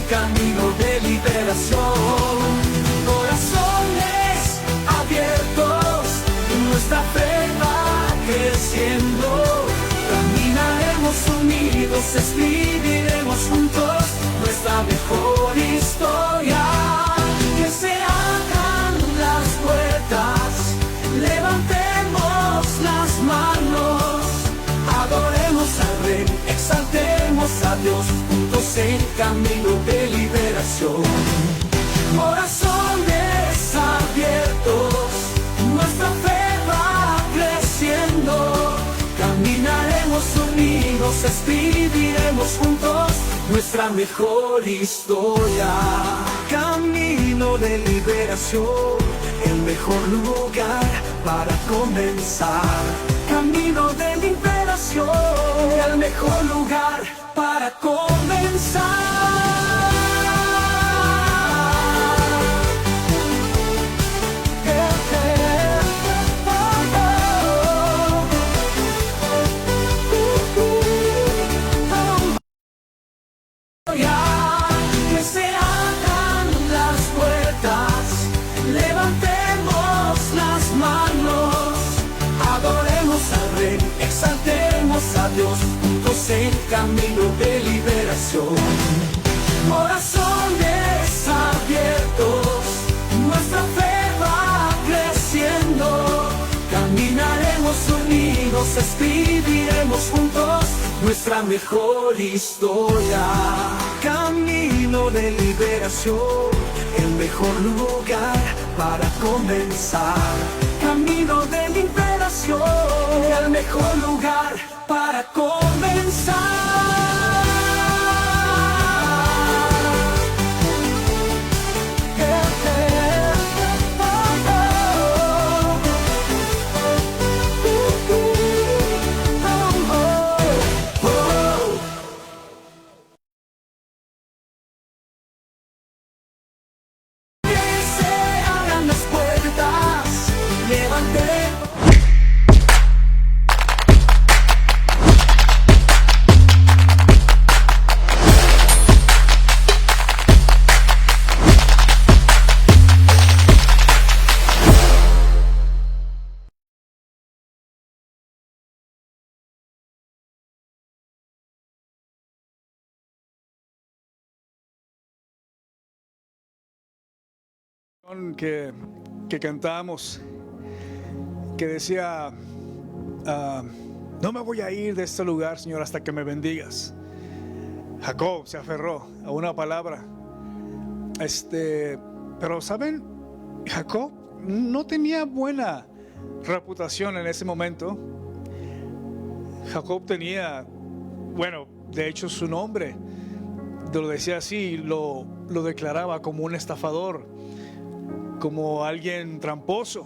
camino de liberación. Corazones abiertos, nuestra fe va creciendo. Caminaremos unidos, escribiremos juntos nuestra mejor historia. Que se abran las puertas, levantemos las manos, adoremos al Rey, exaltemos a Dios, juntos en camino de liberación. Corazones abiertos, nuestra fe va creciendo. Caminaremos unidos, escribiremos juntos nuestra mejor historia. Camino de liberación, el mejor lugar para comenzar. Camino de liberación, el mejor lugar para comenzar. Que se abran las puertas, levantemos las manos, adoremos al Rey, exaltemos a Dios, juntos en camino de liberación. Corazones abiertos, nuestra fe va creciendo. Caminaremos unidos, escribiremos juntos nuestra mejor historia. Camino de liberación, el mejor lugar para comenzar. Camino de liberación, el mejor lugar para comenzar. Que cantamos, que decía, no me voy a ir de este lugar, Señor, hasta que me bendigas. Jacob se aferró a una palabra. Pero ¿saben? Jacob no tenía buena reputación en ese momento. Jacob tenía, bueno, de hecho su nombre lo decía así, lo declaraba como un estafador, como alguien tramposo.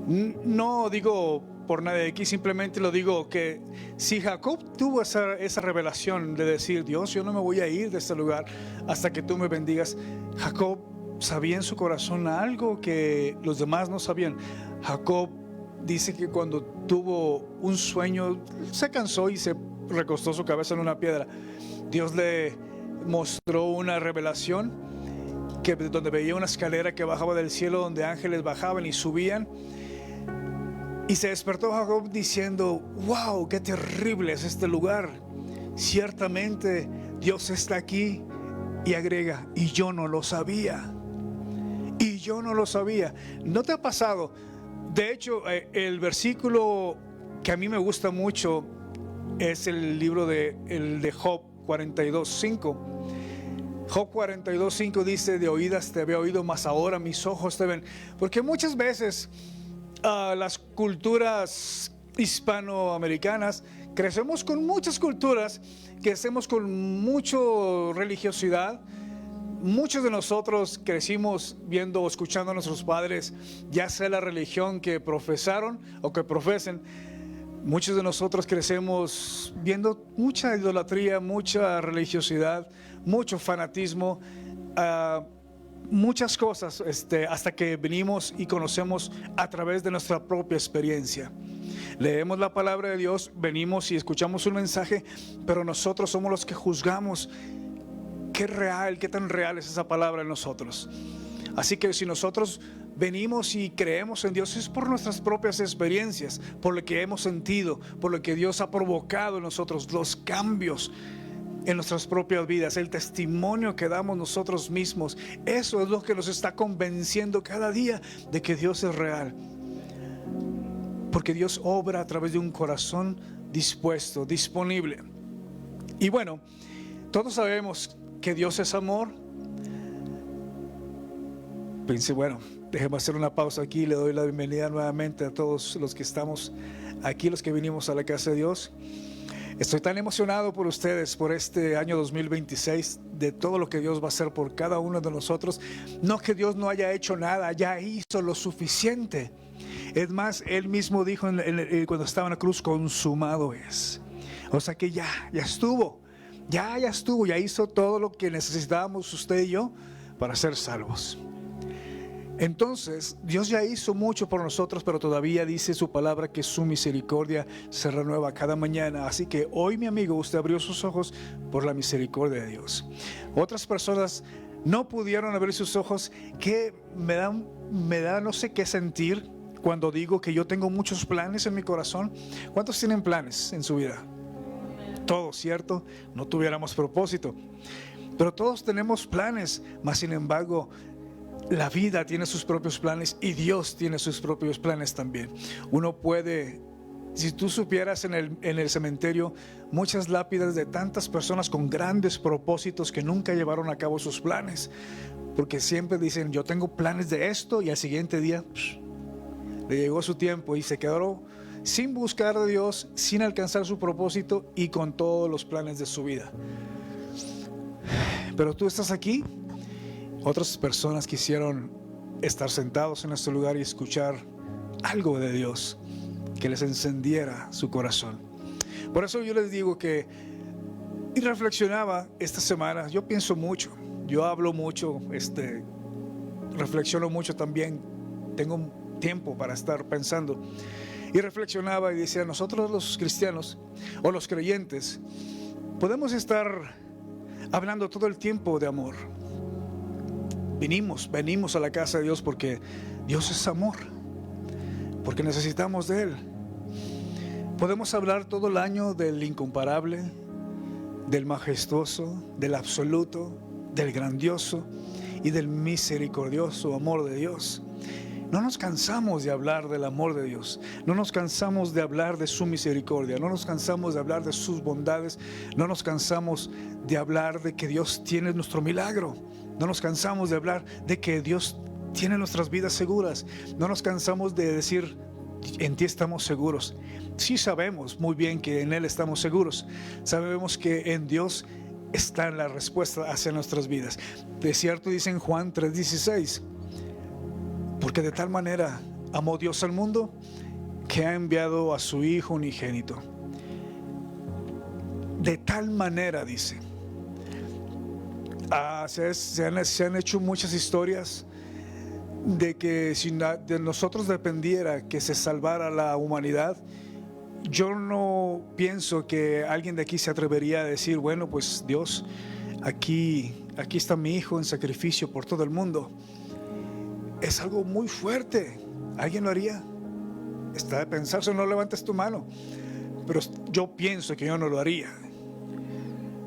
No digo por nada de aquí, simplemente lo digo que si Jacob tuvo esa revelación de decir, Dios, yo no me voy a ir de este lugar hasta que tú me bendigas, Jacob sabía en su corazón algo que los demás no sabían. Jacob dice que cuando tuvo un sueño se cansó y se recostó su cabeza en una piedra. Dios le mostró una revelación donde veía una escalera que bajaba del cielo, donde ángeles bajaban y subían, y se despertó Jacob diciendo, wow, qué terrible es este lugar, ciertamente Dios está aquí. Y agrega, y yo no lo sabía. Y yo no lo sabía. ¿No te ha pasado? De hecho, el versículo que a mí me gusta mucho es el libro de Job 42:5. Job 42:5 dice, de oídas te había oído, mas ahora mis ojos te ven. Porque muchas veces las culturas hispanoamericanas crecemos con muchas culturas, crecemos con mucha religiosidad. Muchos de nosotros crecimos viendo o escuchando a nuestros padres, ya sea la religión que profesaron o que profesen. Muchos de nosotros crecemos viendo mucha idolatría, mucha religiosidad, mucho fanatismo, muchas cosas, hasta que venimos y conocemos a través de nuestra propia experiencia. Leemos la palabra de Dios, venimos y escuchamos un mensaje, pero nosotros somos los que juzgamos qué tan real es esa palabra en nosotros. Así que si nosotros venimos y creemos en Dios, es por nuestras propias experiencias, por lo que hemos sentido, por lo que Dios ha provocado en nosotros, los cambios en nuestras propias vidas, el testimonio que damos nosotros mismos. Eso es lo que nos está convenciendo cada día de que Dios es real. Porque Dios obra a través de un corazón dispuesto, disponible. Y bueno, todos sabemos que Dios es amor. Pensé, bueno, déjeme hacer una pausa aquí. Le doy la bienvenida nuevamente a todos los que estamos aquí, los que vinimos a la casa de Dios. Estoy tan emocionado por ustedes, por este año 2026, de todo lo que Dios va a hacer por cada uno de nosotros. No que Dios no haya hecho nada, ya hizo lo suficiente. Es más, Él mismo dijo cuando estaba en la cruz, consumado es. O sea que ya estuvo, ya estuvo, ya hizo todo lo que necesitábamos usted y yo para ser salvos. Entonces, Dios ya hizo mucho por nosotros, pero todavía dice su palabra que su misericordia se renueva cada mañana. Así que hoy, mi amigo, usted abrió sus ojos por la misericordia de Dios. Otras personas no pudieron abrir sus ojos, que me da no sé qué sentir cuando digo que yo tengo muchos planes en mi corazón. ¿Cuántos tienen planes en su vida? Todos, ¿cierto? No tuviéramos propósito. Pero todos tenemos planes, mas sin embargo, la vida tiene sus propios planes y Dios tiene sus propios planes también. Uno puede, si tú supieras en el cementerio, muchas lápidas de tantas personas con grandes propósitos que nunca llevaron a cabo sus planes, porque siempre dicen, yo tengo planes de esto, y al siguiente día le llegó su tiempo y se quedó sin buscar a Dios, sin alcanzar su propósito y con todos los planes de su vida. Pero tú estás aquí. Otras personas quisieron estar sentados en este lugar y escuchar algo de Dios que les encendiera su corazón. Por eso yo les digo que, y reflexionaba esta semana, yo pienso mucho, yo hablo mucho, reflexiono mucho también, tengo tiempo para estar pensando, y reflexionaba y decía, nosotros los cristianos o los creyentes podemos estar hablando todo el tiempo de amor. Venimos a la casa de Dios porque Dios es amor, porque necesitamos de Él. Podemos hablar todo el año del incomparable, del majestuoso, del absoluto, del grandioso y del misericordioso amor de Dios. No nos cansamos de hablar del amor de Dios, no nos cansamos de hablar de su misericordia, no nos cansamos de hablar de sus bondades, no nos cansamos de hablar de que Dios tiene nuestro milagro. No nos cansamos de hablar de que Dios tiene nuestras vidas seguras. No nos cansamos de decir, en ti estamos seguros. Sí sabemos muy bien que en Él estamos seguros. Sabemos que en Dios está la respuesta hacia nuestras vidas. De cierto dice en Juan 3:16, porque de tal manera amó Dios al mundo que ha enviado a su Hijo unigénito. De tal manera dice. Se han hecho muchas historias de que si de nosotros dependiera que se salvara la humanidad. Yo no pienso que alguien de aquí se atrevería a decir, bueno, pues Dios, aquí está mi hijo en sacrificio por todo el mundo. Es algo muy fuerte. ¿Alguien lo haría? Está de pensarse, no levantes tu mano. Pero yo pienso que yo no lo haría.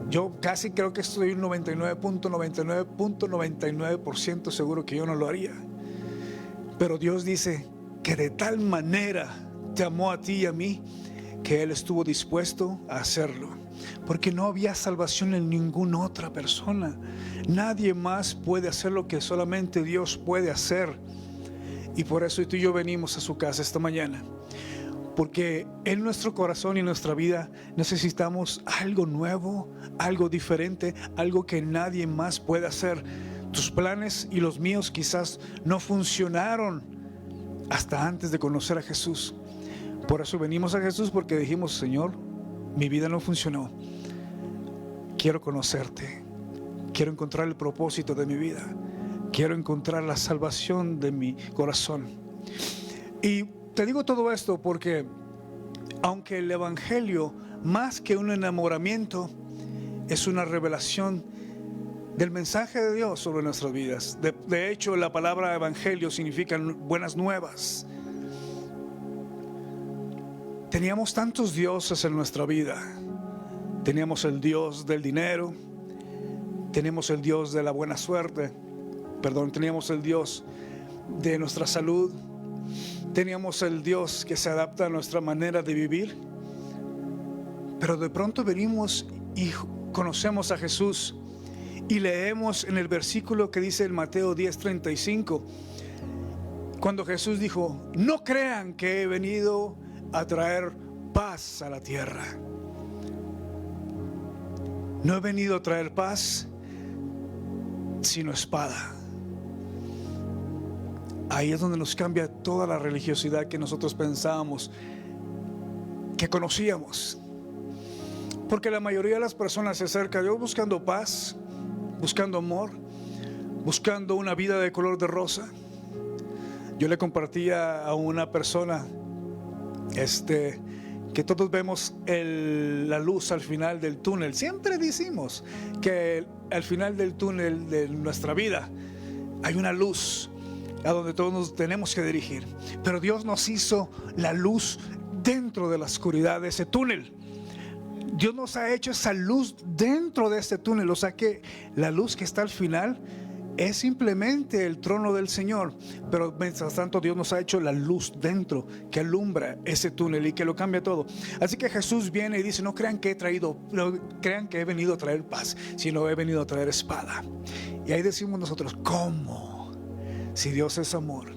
Yo casi creo que estoy un 99.99% seguro que yo no lo haría. Pero Dios dice que de tal manera te amó a ti y a mí que Él estuvo dispuesto a hacerlo. Porque no había salvación en ninguna otra persona. Nadie más puede hacer lo que solamente Dios puede hacer. Y por eso tú y yo venimos a su casa esta mañana. Porque en nuestro corazón y en nuestra vida necesitamos algo nuevo, algo diferente, algo que nadie más puede hacer. Tus planes y los míos quizás no funcionaron hasta antes de conocer a Jesús. Por eso venimos a Jesús, porque dijimos, Señor, mi vida no funcionó. Quiero conocerte. Quiero encontrar el propósito de mi vida. Quiero encontrar la salvación de mi corazón. Y te digo todo esto porque aunque el Evangelio, más que un enamoramiento, es una revelación del mensaje de Dios sobre nuestras vidas. De hecho, la palabra evangelio significa buenas nuevas. Teníamos tantos dioses en nuestra vida. Teníamos el Dios del dinero, teníamos el Dios de la buena suerte, teníamos el Dios de nuestra salud, teníamos el Dios que se adapta a nuestra manera de vivir. Pero de pronto venimos y conocemos a Jesús y leemos en el versículo que dice en Mateo 10:35, cuando Jesús dijo: no crean que he venido a traer paz a la tierra. No he venido a traer paz, sino espada. Ahí es donde nos cambia toda la religiosidad que nosotros pensábamos que conocíamos. Porque la mayoría de las personas se acerca a Dios buscando paz, buscando amor, buscando una vida de color de rosa. Yo le compartía a una persona que todos vemos la luz al final del túnel. Siempre decimos que al final del túnel de nuestra vida hay una luz a donde todos nos tenemos que dirigir. Pero Dios nos hizo la luz dentro de la oscuridad de ese túnel. Dios nos ha hecho esa luz dentro de este túnel. O sea que la luz que está al final es simplemente el trono del Señor. Pero mientras tanto Dios nos ha hecho la luz dentro que alumbra ese túnel y que lo cambia todo. Así que Jesús viene y dice: no crean que he venido a traer paz, sino he venido a traer espada. Y ahí decimos nosotros: ¿cómo? Si Dios es amor.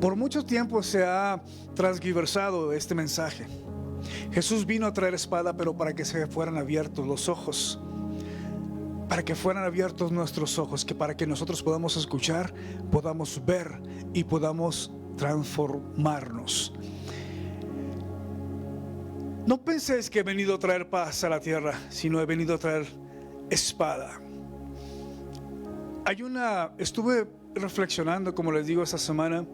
Por mucho tiempo se ha transgiversado este mensaje. Jesús vino a traer espada, pero para que se fueran abiertos los ojos, para que fueran abiertos nuestros ojos, que para que nosotros podamos escuchar, podamos ver y podamos transformarnos. No penséis que he venido a traer paz a la tierra, sino he venido a traer espada. Estuve reflexionando, como les digo, esta semana.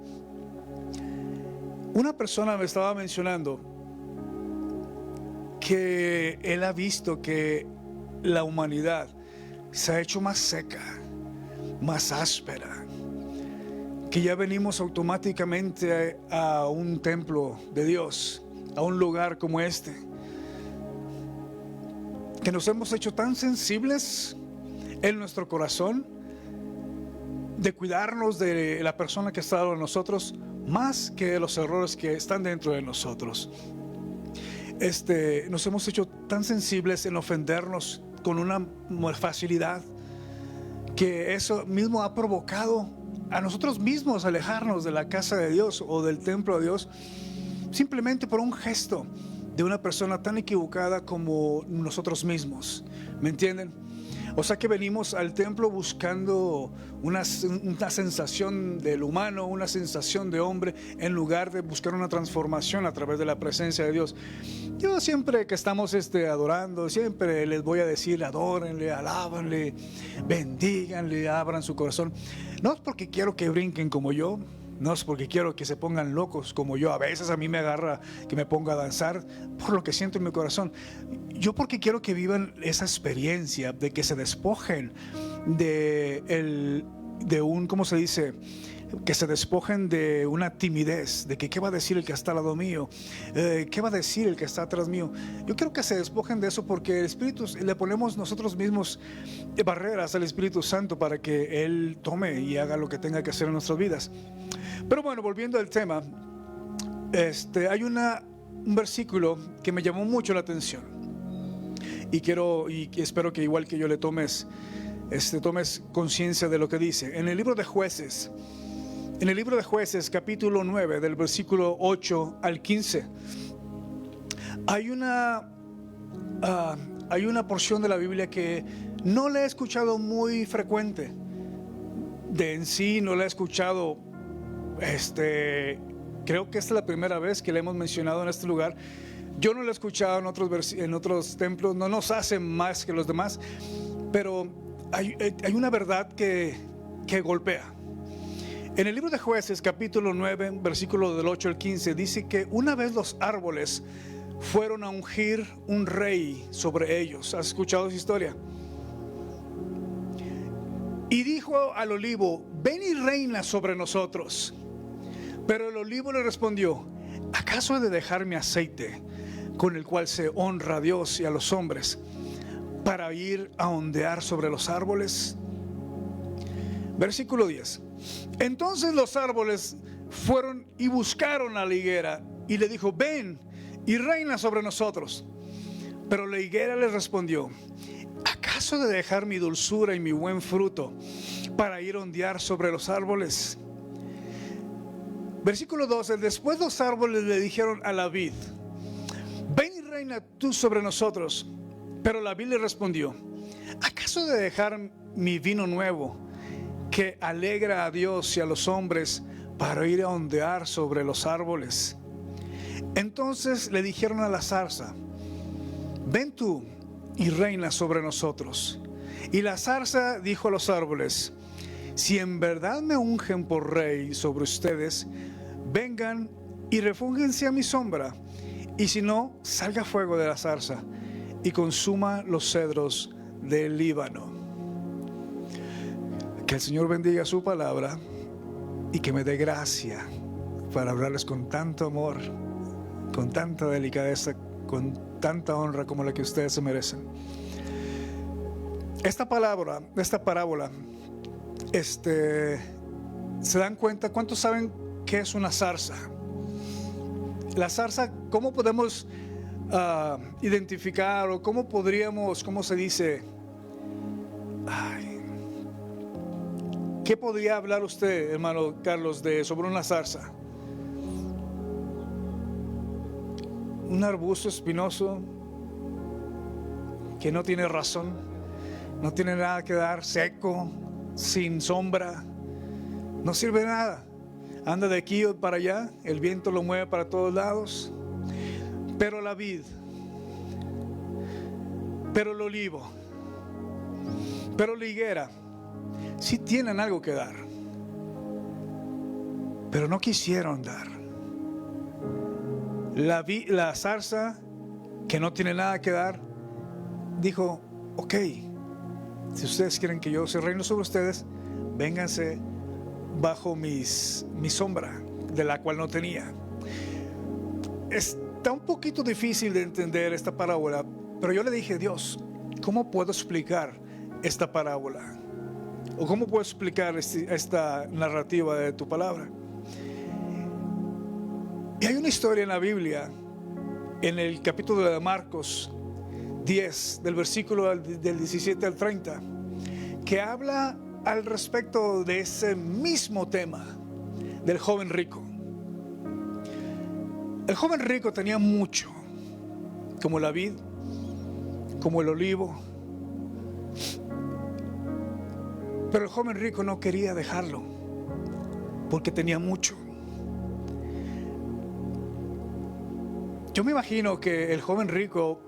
Una persona me estaba mencionando que él ha visto que la humanidad se ha hecho más seca, más áspera, que ya venimos automáticamente a un templo de Dios, a un lugar como este, que nos hemos hecho tan sensibles en nuestro corazón de cuidarnos de la persona que está dentro de nosotros, más que de los errores que están dentro de nosotros. Nos hemos hecho tan sensibles en ofendernos con una facilidad, que eso mismo ha provocado a nosotros mismos alejarnos de la casa de Dios o del templo de Dios, simplemente por un gesto de una persona tan equivocada como nosotros mismos. ¿Me entienden? O sea que venimos al templo buscando una sensación del humano, una sensación de hombre, en lugar de buscar una transformación a través de la presencia de Dios. Yo siempre que estamos adorando, siempre les voy a decir: adórenle, alábanle, bendíganle, abran su corazón. No es porque quiero que brinquen como yo, no es porque quiero que se pongan locos como yo. A veces a mí me agarra que me ponga a danzar por lo que siento en mi corazón. Yo porque quiero que vivan esa experiencia de que se despojen de un, ¿cómo se dice? Que se despojen de una timidez, de que qué va a decir el que está al lado mío, qué va a decir el que está atrás mío. Yo quiero que se despojen de eso, porque el Espíritu, le ponemos nosotros mismos barreras al Espíritu Santo para que Él tome y haga lo que tenga que hacer en nuestras vidas. Pero bueno, volviendo al tema, hay un versículo que me llamó mucho la atención y espero que igual que yo le tomes conciencia de lo que dice. En el libro de Jueces, capítulo 9, del versículo 8 al 15, hay una porción de la Biblia que no la he escuchado muy frecuente. De en sí no la he escuchado. Creo que esta es la primera vez que la hemos mencionado en este lugar. Yo no la he escuchado en otros templos. No nos hacen más que los demás, pero hay una verdad que golpea. En el libro de Jueces, capítulo 9, versículo del 8 al 15, dice que una vez los árboles fueron a ungir un rey sobre ellos. ¿Has escuchado esa historia? Y dijo al olivo: ven y reina sobre nosotros. Pero el olivo le respondió: ¿acaso he de dejar mi aceite, con el cual se honra a Dios y a los hombres, para ir a ondear sobre los árboles? Versículo 10. Entonces los árboles fueron y buscaron a la higuera, y le dijo: ven y reina sobre nosotros. Pero la higuera les respondió: ¿acaso de dejar mi dulzura y mi buen fruto para ir a ondear sobre los árboles? Versículo 12. Después los árboles le dijeron a la vid: ven y reina tú sobre nosotros. Pero la vid le respondió: ¿acaso de dejar mi vino nuevo, que alegra a Dios y a los hombres, para ir a ondear sobre los árboles? Entonces le dijeron a la zarza: ven tú y reina sobre nosotros. Y la zarza dijo a los árboles: si en verdad me ungen por rey sobre ustedes, vengan y refúgiense a mi sombra. Y si no, salga fuego de la zarza y consuma los cedros del Líbano. Que el Señor bendiga su palabra y que me dé gracia para hablarles con tanto amor, con tanta delicadeza, con tanta honra como la que ustedes se merecen. Esta parábola, ¿se dan cuenta? ¿Cuántos saben qué es una zarza? La zarza, ¿cómo podemos identificar, o cómo podríamos, cómo se dice? ¿Qué podría hablar usted, hermano Carlos, sobre una zarza? Un arbusto espinoso que no tiene razón, no tiene nada que dar, seco, sin sombra, no sirve de nada. Anda de aquí para allá, el viento lo mueve para todos lados. Pero la vid, pero el olivo, pero la higuera, sí tienen algo que dar, pero no quisieron dar. La zarza, que no tiene nada que dar, dijo: ok, si ustedes quieren que yo se reino sobre ustedes, vénganse bajo mi sombra, de la cual no tenía. Está un poquito difícil de entender esta parábola, pero yo le dije: Dios, ¿cómo puedo explicar esta parábola? ¿O cómo puedo explicar esta narrativa de tu palabra? Y hay una historia en la Biblia, en el capítulo de Marcos 10, del versículo del 17 al 30, que habla al respecto de ese mismo tema del joven rico. El joven rico tenía mucho, como la vid, como el olivo, pero el joven rico no quería dejarlo porque tenía mucho. Yo me imagino que el joven rico,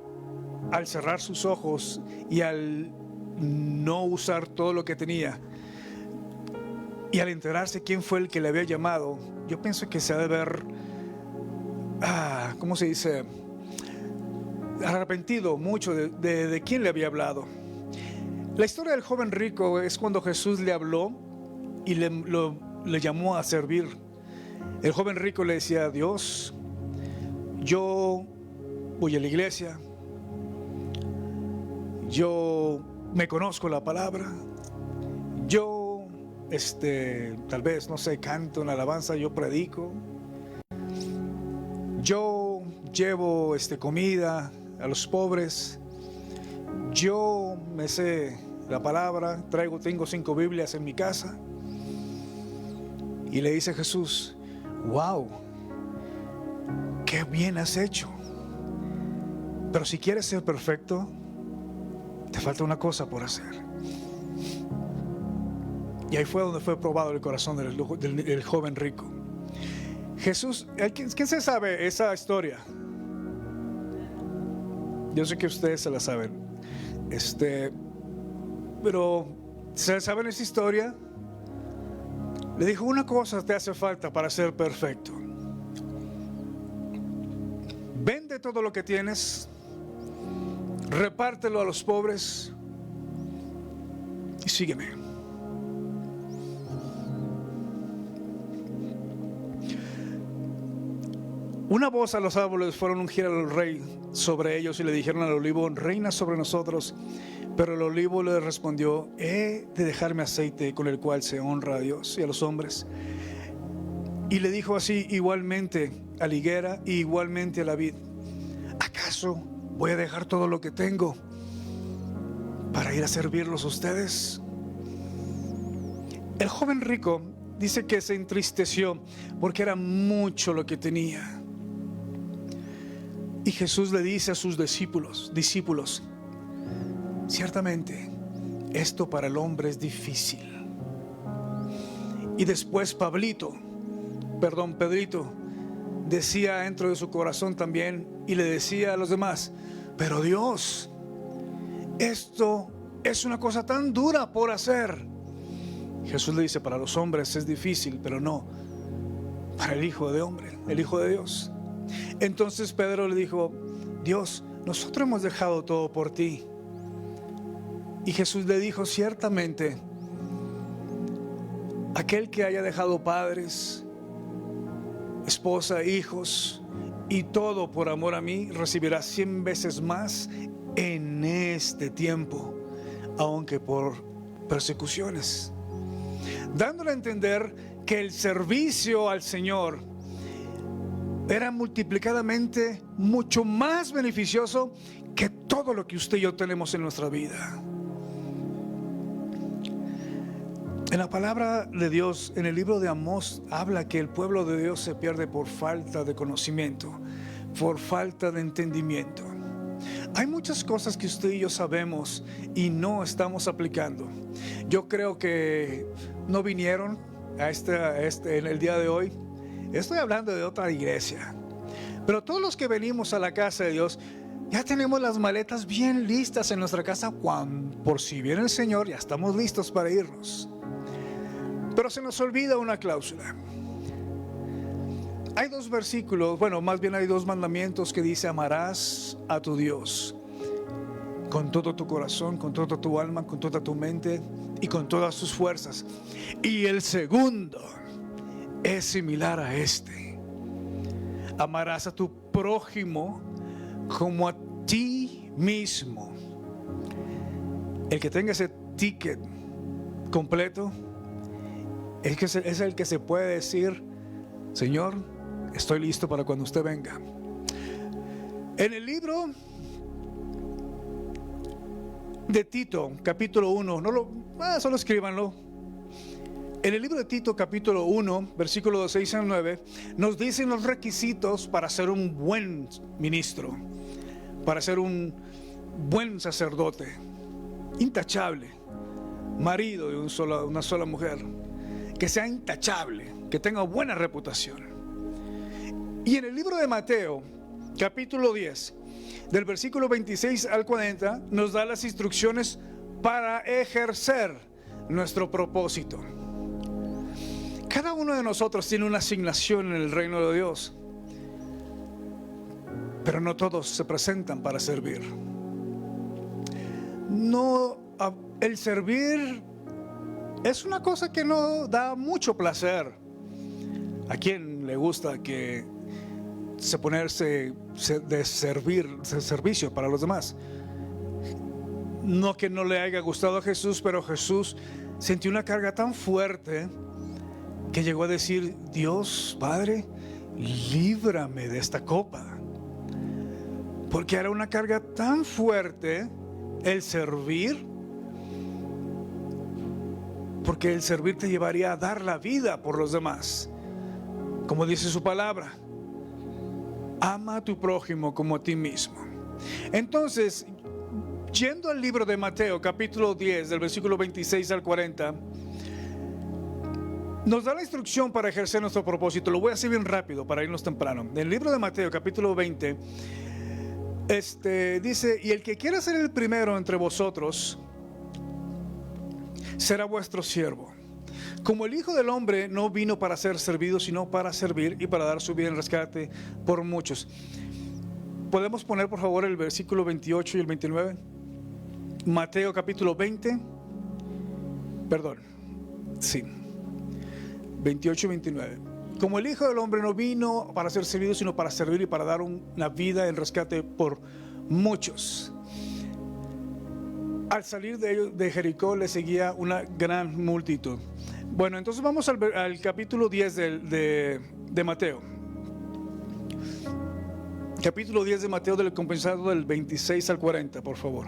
al cerrar sus ojos y al no usar todo lo que tenía, y al enterarse quién fue el que le había llamado, yo pienso que se ha de ver, ¿cómo se dice?, arrepentido mucho de quién le había hablado. La historia del joven rico es cuando Jesús le habló y le llamó a servir. El joven rico le decía: Dios, yo voy a la iglesia, yo me conozco la palabra, yo tal vez, no sé, canto una alabanza, yo predico, yo llevo comida a los pobres, yo me sé la palabra, tengo 5 Biblias en mi casa. Y le dice Jesús: wow, qué bien has hecho, pero si quieres ser perfecto, te falta una cosa por hacer. Y ahí fue donde fue probado el corazón del joven rico. Jesús, ¿quién se sabe esa historia? Yo sé que ustedes se la saben. Pero ¿se saben esa historia? Le dijo: una cosa te hace falta para ser perfecto. Vende todo lo que tienes, repártelo a los pobres y sígueme. Una voz a los árboles fueron ungir al rey sobre ellos y le dijeron al olivo: reina sobre nosotros. Pero el olivo le respondió: he de dejarme aceite con el cual se honra a Dios y a los hombres. Y le dijo así igualmente a la higuera y igualmente a la vid: ¿acaso voy a dejar todo lo que tengo para ir a servirlos a ustedes? El joven rico dice que se entristeció porque era mucho lo que tenía. Y Jesús le dice a sus discípulos: ciertamente esto para el hombre es difícil. Y después Pedrito decía dentro de su corazón también, y le decía a los demás: pero Dios, esto es una cosa tan dura por hacer. Jesús le dice: para los hombres es difícil, pero no para el Hijo de Hombre, el Hijo de Dios. Entonces Pedro le dijo: Dios, nosotros hemos dejado todo por ti. Y Jesús le dijo: ciertamente aquel que haya dejado padres, esposa, hijos y todo por amor a mí, recibirá 100 veces más en este tiempo, aunque por persecuciones. Dándole a entender que el servicio al Señor era multiplicadamente mucho más beneficioso que todo lo que usted y yo tenemos en nuestra vida. En la palabra de Dios, en el libro de Amós, habla que el pueblo de Dios se pierde por falta de conocimiento, por falta de entendimiento. Hay muchas cosas que usted y yo sabemos y no estamos aplicando. Yo creo que no vinieron en el día de hoy. Estoy hablando de otra iglesia, pero todos los que venimos a la casa de Dios ya tenemos las maletas bien listas en nuestra casa. Por si viene el Señor, ya estamos listos para irnos. Pero se nos olvida una cláusula. Hay 2 versículos, más bien hay 2 mandamientos que dice: amarás a tu Dios con todo tu corazón, con toda tu alma, con toda tu mente y con todas tus fuerzas. Y el segundo es similar a este: amarás a tu prójimo como a ti mismo. El que tenga ese ticket completo es el que se puede decir: Señor, estoy listo para cuando usted venga. En el libro de Tito, capítulo 1, solo escríbanlo. En el libro de Tito, capítulo 1, versículos 6 al 9, nos dicen los requisitos para ser un buen ministro, para ser un buen sacerdote, intachable, marido de una sola mujer, que sea intachable, que tenga buena reputación. Y en el libro de Mateo, capítulo 10, del versículo 26 al 40, nos da las instrucciones para ejercer nuestro propósito. Cada uno de nosotros tiene una asignación en el reino de Dios, pero no todos se presentan para servir. El servir es una cosa que no da mucho placer. ¿A quién le gusta que se ponerse de servicio para los demás? No que no le haya gustado a Jesús, pero Jesús sintió una carga tan fuerte que llegó a decir: Dios Padre, líbrame de esta copa. Porque era una carga tan fuerte el servir, porque el servir te llevaría a dar la vida por los demás. Como dice su palabra: ama a tu prójimo como a ti mismo. Entonces, yendo al libro de Mateo, capítulo 10, del versículo 26 al 40, nos da la instrucción para ejercer nuestro propósito. Lo voy a hacer bien rápido para irnos temprano. En el libro de Mateo, capítulo 20, dice: y el que quiera ser el primero entre vosotros será vuestro siervo. Como el Hijo del Hombre no vino para ser servido, sino para servir y para dar su vida en rescate por muchos. ¿Podemos poner por favor el versículo 28 y el 29? Mateo capítulo 20, 28 y 29. como el Hijo del Hombre no vino para ser servido, sino para servir y para dar una vida en rescate por muchos. Al salir de Jericó le seguía una gran multitud. Bueno, entonces vamos al capítulo 10 de Mateo. Capítulo 10 de Mateo, del compensado del 26 al 40, por favor.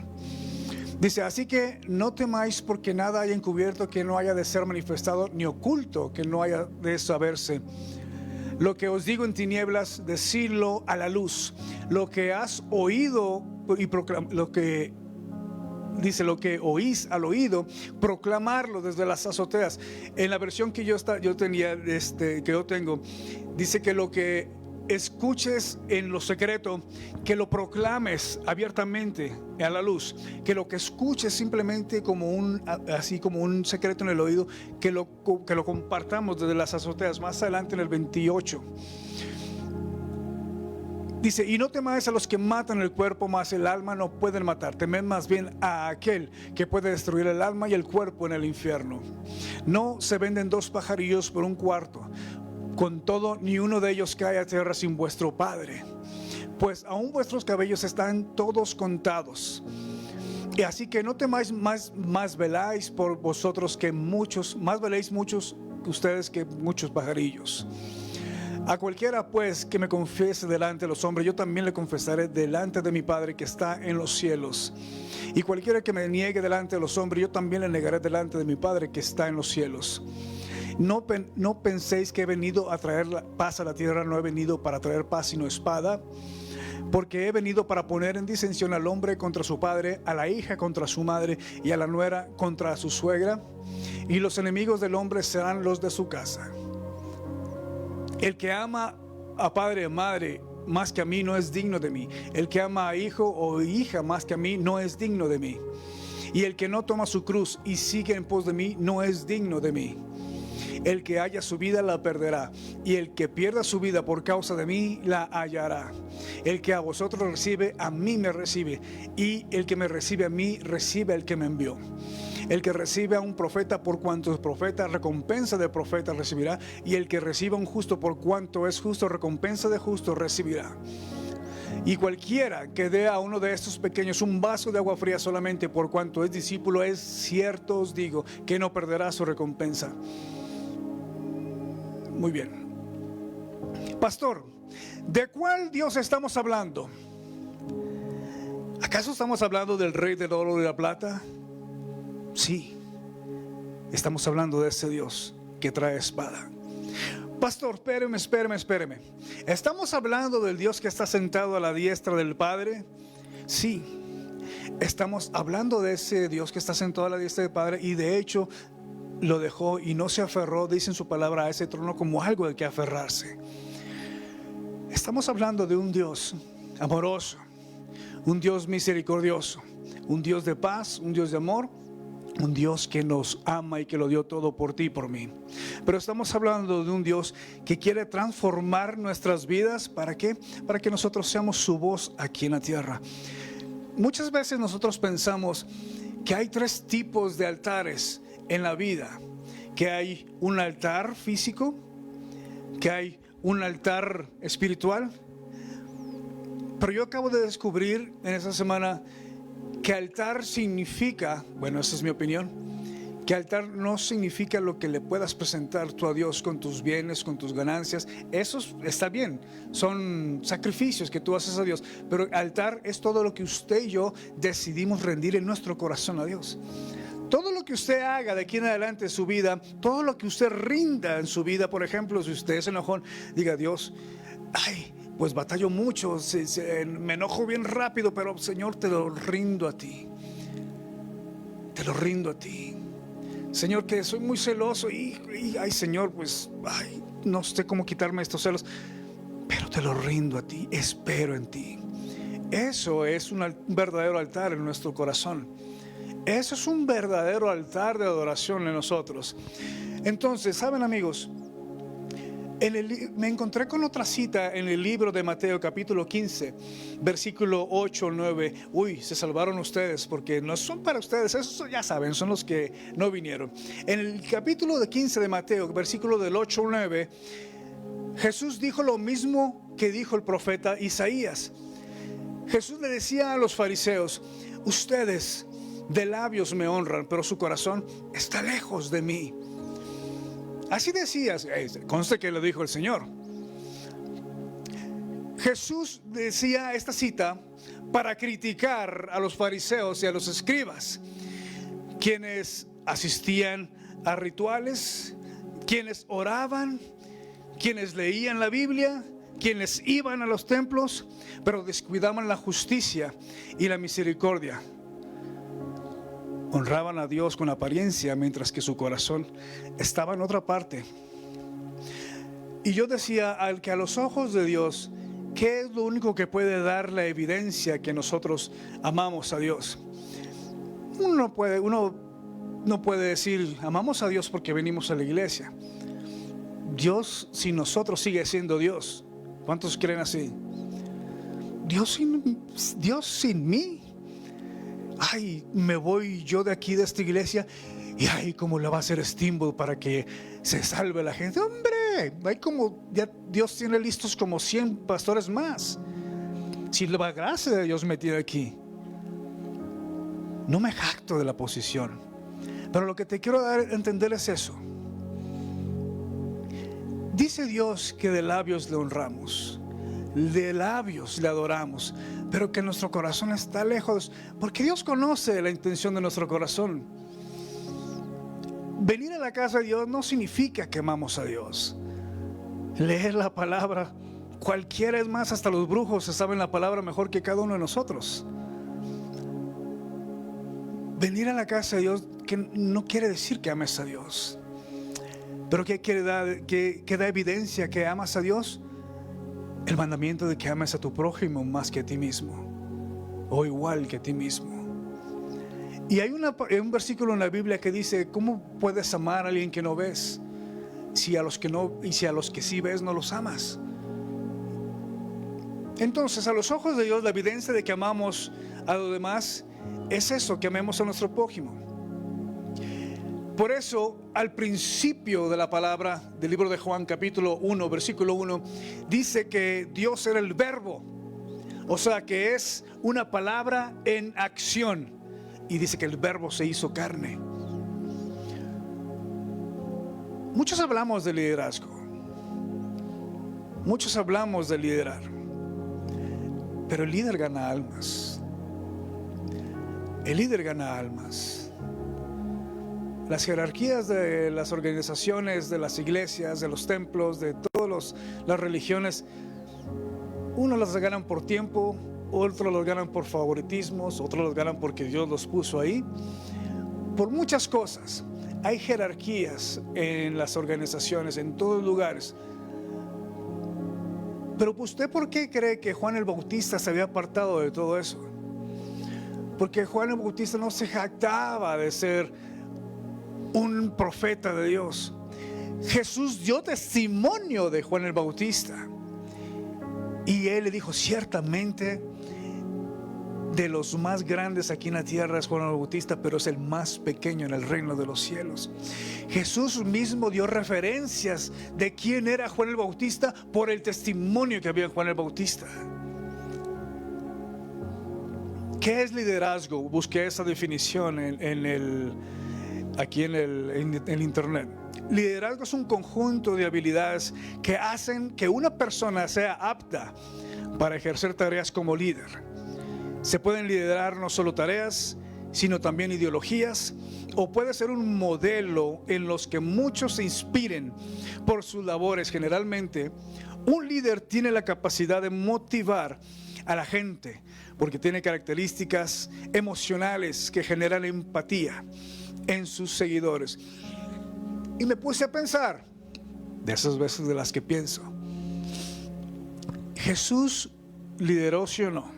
Dice: así que no temáis, porque nada haya encubierto que no haya de ser manifestado, ni oculto que no haya de saberse. Lo que os digo en tinieblas, decidlo a la luz. Lo que has oído y lo que oís al oído, proclamarlo desde las azoteas. En la versión que yo tengo, dice que lo que escuches en lo secreto, que lo proclames abiertamente a la luz, que lo que escuches simplemente como un secreto en el oído, que lo compartamos desde las azoteas. Más adelante en el 28 dice: y no temáis a los que matan el cuerpo, mas el alma no pueden matar. Temed más bien a aquel que puede destruir el alma y el cuerpo en el infierno. No se venden 2 pajarillos por un cuarto. Con todo, ni uno de ellos cae a tierra sin vuestro Padre, pues aún vuestros cabellos están todos contados. Y así que no temáis, más veláis por vosotros que muchos, más veléis muchos ustedes que muchos pajarillos. A cualquiera pues que me confiese delante de los hombres, yo también le confesaré delante de mi Padre que está en los cielos. Y cualquiera que me niegue delante de los hombres, yo también le negaré delante de mi Padre que está en los cielos. No penséis que he venido a traer paz a la tierra. No he venido para traer paz sino espada, porque he venido para poner en disensión al hombre contra su padre, a la hija contra su madre, y a la nuera contra su suegra, y los enemigos del hombre serán los de su casa. El que ama a padre o madre más que a mí no es digno de mí. El que ama a hijo o hija más que a mí no es digno de mí. Y el que no toma su cruz y sigue en pos de mí no es digno de mí. El que haya su vida la perderá, y el que pierda su vida por causa de mí la hallará. El que a vosotros recibe, a mí me recibe, y el que me recibe a mí, recibe al que me envió. El que recibe a un profeta por cuanto es profeta, recompensa de profeta recibirá, y el que recibe a un justo por cuanto es justo, recompensa de justo recibirá. Y cualquiera que dé a uno de estos pequeños un vaso de agua fría solamente por cuanto es discípulo, es cierto os digo que no perderá su recompensa. Muy bien. Pastor, ¿de cuál Dios estamos hablando? ¿Acaso estamos hablando del Rey del oro y la plata? Sí, estamos hablando de ese Dios que trae espada. Pastor, espéreme. ¿Estamos hablando del Dios que está sentado a la diestra del Padre? Sí, estamos hablando de ese Dios que está sentado a la diestra del Padre, y de hecho lo dejó y no se aferró, dice en su palabra, a ese trono como algo del que aferrarse. Estamos hablando de un Dios amoroso, un Dios misericordioso, un Dios de paz, un Dios de amor, un Dios que nos ama y que lo dio todo por ti y por mí. Pero estamos hablando de un Dios que quiere transformar nuestras vidas. ¿Para qué? Para que nosotros seamos su voz aquí en la tierra. Muchas veces nosotros pensamos que hay 3 tipos de altares en la vida: que hay un altar físico, que hay un altar espiritual. Pero yo acabo de descubrir en esta semana que altar significa, bueno, esa es mi opinión, que altar no significa lo que le puedas presentar tú a Dios con tus bienes, con tus ganancias. Eso está bien, son sacrificios que tú haces a Dios, pero altar es todo lo que usted y yo decidimos rendir en nuestro corazón a Dios. Todo lo que usted haga de aquí en adelante en su vida, todo lo que usted rinda en su vida. Por ejemplo, si usted es enojón, diga: Dios, pues batallo mucho, me enojo bien rápido, pero Señor, te lo rindo a ti. Te lo rindo a ti. Señor, que soy muy celoso y Señor, pues no sé cómo quitarme estos celos, pero te lo rindo a ti, espero en ti. Eso es un verdadero altar en nuestro corazón. Eso es un verdadero altar de adoración en nosotros. Entonces, ¿saben, amigos? Me encontré con otra cita en el libro de Mateo capítulo 15 versículo 8 al 9. Se salvaron ustedes, porque no son para ustedes, esos ya saben, son los que no vinieron. En el capítulo 15 de Mateo, versículo del 8 al 9, Jesús dijo lo mismo que dijo el profeta Isaías. Jesús le decía a los fariseos: ustedes de labios me honran, pero su corazón está lejos de mí. Así decía, conste que lo dijo el Señor. Jesús decía esta cita para criticar a los fariseos y a los escribas, quienes asistían a rituales, quienes oraban, quienes leían la Biblia, quienes iban a los templos, pero descuidaban la justicia y la misericordia. Honraban a Dios con apariencia, mientras que su corazón estaba en otra parte. Y yo decía, al que a los ojos de Dios, ¿qué es lo único que puede dar la evidencia que nosotros amamos a Dios? Uno no puede decir amamos a Dios porque venimos a la iglesia. Dios sin nosotros sigue siendo Dios. ¿Cuántos creen así? Dios sin mí. Ay, me voy yo de aquí, de esta iglesia, y ay, cómo le va a hacer Steamboat para que se salve la gente. Hombre, hay como, ya Dios tiene listos como 100 pastores más. Si la gracia de Dios me tiene aquí. No me jacto de la posición, pero lo que te quiero dar a entender es eso. Dice Dios que de labios le honramos, de labios le adoramos, pero que nuestro corazón está lejos, porque Dios conoce la intención de nuestro corazón. Venir a la casa de Dios no significa que amamos a Dios. Leer la palabra, cualquiera, es más, hasta los brujos se saben la palabra mejor que cada uno de nosotros. Venir a la casa de Dios que no quiere decir que ames a Dios, pero que da evidencia que amas a Dios. El mandamiento de que ames a tu prójimo más que a ti mismo, o igual que a ti mismo. Y hay un versículo en la Biblia que dice: ¿cómo puedes amar a alguien que no ves? Si a los que sí ves no los amas. Entonces, a los ojos de Dios, la evidencia de que amamos a los demás es eso, que amemos a nuestro prójimo. Por eso, al principio de la palabra del libro de Juan, capítulo 1, versículo 1, dice que Dios era el verbo. O sea, que es una palabra en acción. Y dice que el verbo se hizo carne. Muchos hablamos de liderazgo. Muchos hablamos de liderar. Pero el líder gana almas. El líder gana almas. Las jerarquías de las organizaciones, de las iglesias, de los templos, de todas las religiones, unos las ganan por tiempo, otros los ganan por favoritismos, otros los ganan porque Dios los puso ahí. Por muchas cosas. Hay jerarquías en las organizaciones, en todos lugares. Pero ¿usted por qué cree que Juan el Bautista se había apartado de todo eso? Porque Juan el Bautista no se jactaba de ser un profeta de Dios. Jesús dio testimonio de Juan el Bautista, y él le dijo: ciertamente de los más grandes aquí en la tierra es Juan el Bautista, pero es el más pequeño en el reino de los cielos. Jesús mismo dio referencias de quién era Juan el Bautista por el testimonio que había en Juan el Bautista. ¿Qué es liderazgo? Busqué esa definición aquí en el internet. Liderazgo es un conjunto de habilidades que hacen que una persona sea apta para ejercer tareas como líder. Se pueden liderar no solo tareas, sino también ideologías, o puede ser un modelo en los que muchos se inspiren por sus labores. Generalmente, un líder tiene la capacidad de motivar a la gente porque tiene características emocionales que generan empatía en sus seguidores. Y me puse a pensar, de esas veces de las que pienso, ¿Jesús lideró, sí o no?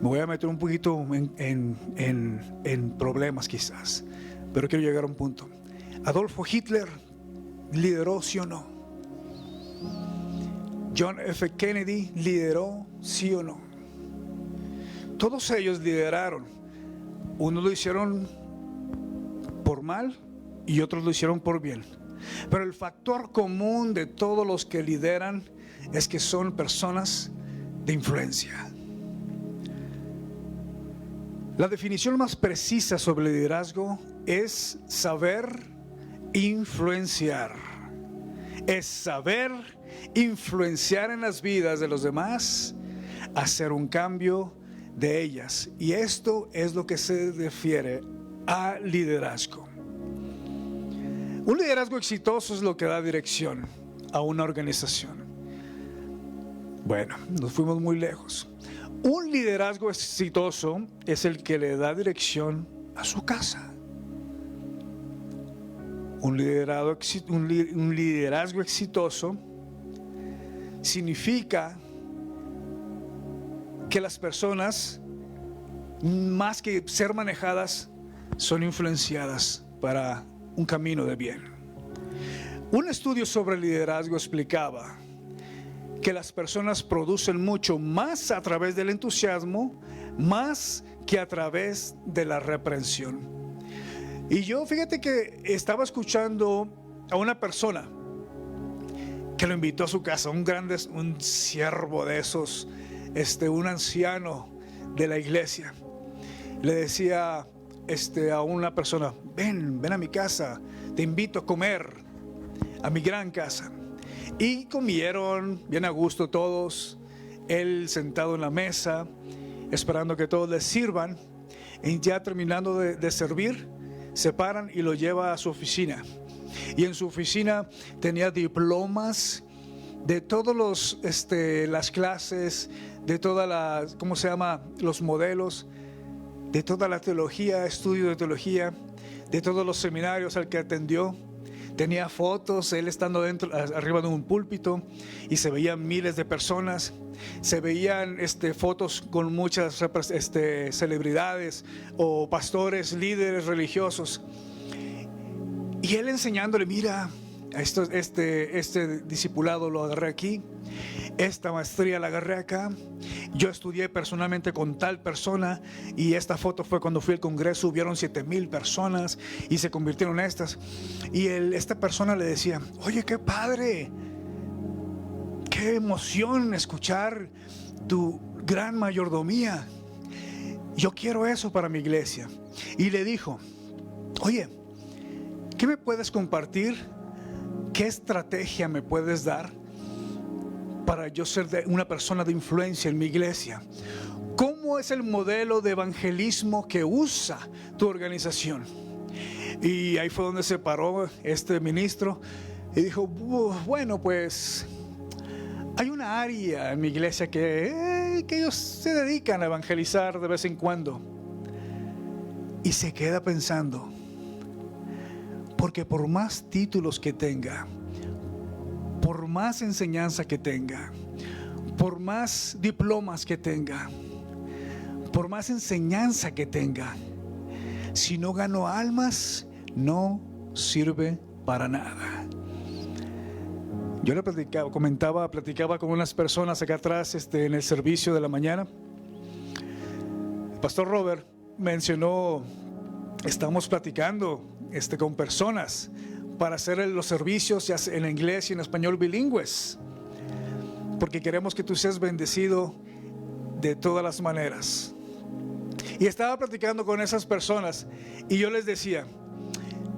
Me voy a meter un poquito en problemas quizás, pero quiero llegar a un punto. ¿Adolfo Hitler lideró, sí o no? ¿John F. Kennedy lideró, sí o no? Todos ellos lideraron. Unos lo hicieron por mal y otros lo hicieron por bien. Pero el factor común de todos los que lideran es que son personas de influencia. La definición más precisa sobre el liderazgo es saber influenciar. Es saber influenciar en las vidas de los demás, hacer un cambio de ellas. Y esto es lo que se refiere a liderazgo. Un liderazgo exitoso es lo que da dirección a una organización. Bueno, nos fuimos muy lejos. Un liderazgo exitoso es el que le da dirección a su casa. Un liderazgo exitoso significa que las personas, más que ser manejadas, son influenciadas para un camino de bien. Un estudio sobre liderazgo explicaba que las personas producen mucho más a través del entusiasmo, más que a través de la reprensión. Y yo, fíjate que estaba escuchando a una persona que lo invitó a su casa, un siervo de esos, un anciano de la iglesia. Le decía a una persona: ven a mi casa, te invito a comer a mi gran casa. Y comieron bien a gusto todos, él sentado en la mesa, esperando que todos les sirvan. Y ya terminando de servir, se paran y lo lleva a su oficina. Y en su oficina tenía diplomas de todos las clases, de todas las, los modelos, de toda la teología, estudio de teología, de todos los seminarios al que atendió. Tenía fotos, él estando arriba de un púlpito, y se veían miles de personas. Se veían fotos con muchas celebridades o pastores, líderes religiosos. Y él enseñándole: mira, este discipulado lo agarré aquí, esta maestría la agarré acá, yo estudié personalmente con tal persona, y esta foto fue cuando fui al congreso, hubieron 7,000 personas y se convirtieron en estas. Y esta persona le decía: oye, qué padre, qué emoción escuchar tu gran mayordomía, yo quiero eso para mi iglesia. Y le dijo: oye, ¿qué me puedes compartir? ¿Qué estrategia me puedes dar para yo ser una persona de influencia en mi iglesia? ¿Cómo es el modelo de evangelismo que usa tu organización? Y ahí fue donde se paró este ministro y dijo: bueno, pues hay una área en mi iglesia que ellos se dedican a evangelizar de vez en cuando. Y se queda pensando, porque por más títulos que tenga, por más enseñanza que tenga, por más diplomas que tenga, por más enseñanza que tenga, si no gano almas, no sirve para nada. Yo le platicaba con unas personas acá atrás en el servicio de la mañana. El pastor Robert mencionó, estamos platicando con personas para hacer los servicios ya en inglés y en español bilingües, porque queremos que tú seas bendecido de todas las maneras. Y estaba platicando con esas personas y yo les decía: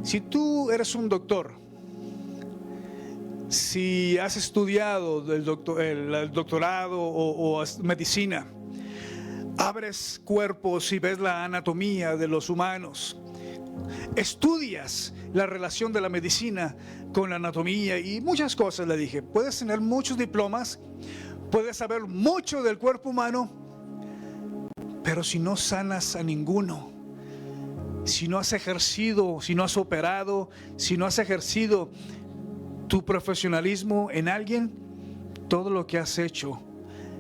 si tú eres un doctor, si has estudiado el doctorado o medicina, abres cuerpos y ves la anatomía de los humanos, estudias la relación de la medicina con la anatomía y muchas cosas, le dije, puedes tener muchos diplomas, puedes saber mucho del cuerpo humano, pero si no sanas a ninguno, si no has ejercido, si no has operado, si no has ejercido tu profesionalismo en alguien, todo lo que has hecho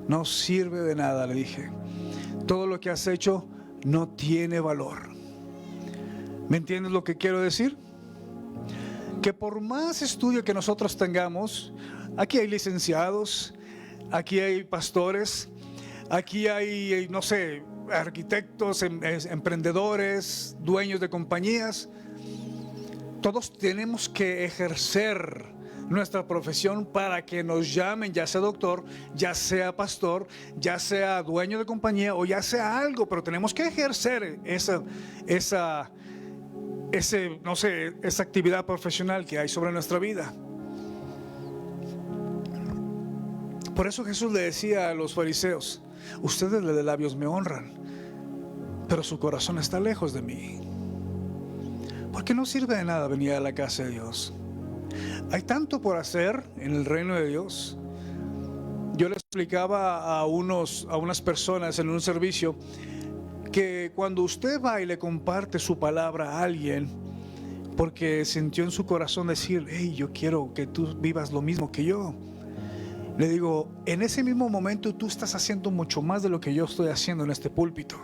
no sirve de nada, le dije. Todo lo que has hecho no tiene valor. ¿Me entiendes lo que quiero decir? Que por más estudio que nosotros tengamos, aquí hay licenciados, aquí hay pastores, aquí hay, no sé, arquitectos, emprendedores, dueños de compañías. Todos tenemos que ejercer nuestra profesión para que nos llamen, ya sea doctor, ya sea pastor, ya sea dueño de compañía o ya sea algo, pero tenemos que ejercer esa actividad profesional que hay sobre nuestra vida. Por eso Jesús le decía a los fariseos: ustedes de labios me honran, pero su corazón está lejos de mí. Porque no sirve de nada venir a la casa de Dios. Hay tanto por hacer en el reino de Dios. Yo le explicaba a unas personas en un servicio que cuando usted va y le comparte su palabra a alguien, porque sintió en su corazón decir: hey, yo quiero que tú vivas lo mismo que yo, le digo, en ese mismo momento tú estás haciendo mucho más de lo que yo estoy haciendo en este púlpito.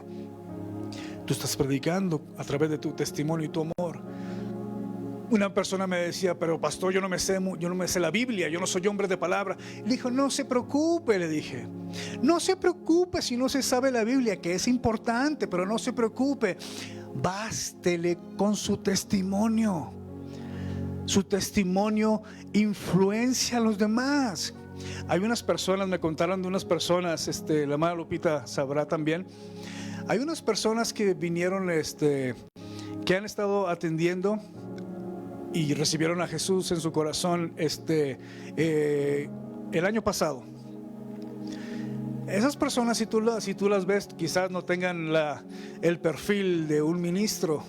Tú estás predicando a través de tu testimonio y tu amor. Una persona me decía: pero pastor, yo no me sé la Biblia, yo no soy hombre de palabra. Le dijo: no se preocupe, le dije, no se preocupe si no se sabe la Biblia, que es importante, pero no se preocupe, bástele con su testimonio. Su testimonio influencia a los demás. Hay unas personas, me contaron de unas personas, la hermana Lupita sabrá también. Hay unas personas que vinieron, que han estado atendiendo y recibieron a Jesús en su corazón el año pasado. Esas personas, si tú las ves, quizás no tengan el perfil de un ministro,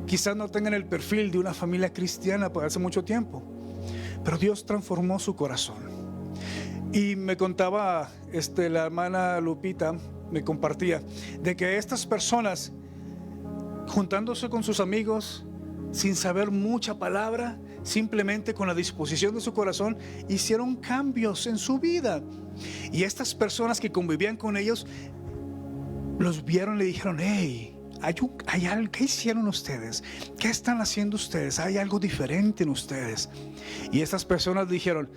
quizás no tengan el perfil de una familia cristiana por hace mucho tiempo, pero Dios transformó su corazón. Y me contaba la hermana Lupita, me compartía de que estas personas, juntándose con sus amigos, sin saber mucha palabra, simplemente con la disposición de su corazón, hicieron cambios en su vida. Y estas personas que convivían con ellos los vieron y le dijeron: hey, hay algo. ¿Qué hicieron ustedes? ¿Qué están haciendo ustedes? Hay algo diferente en ustedes. Y estas personas dijeron: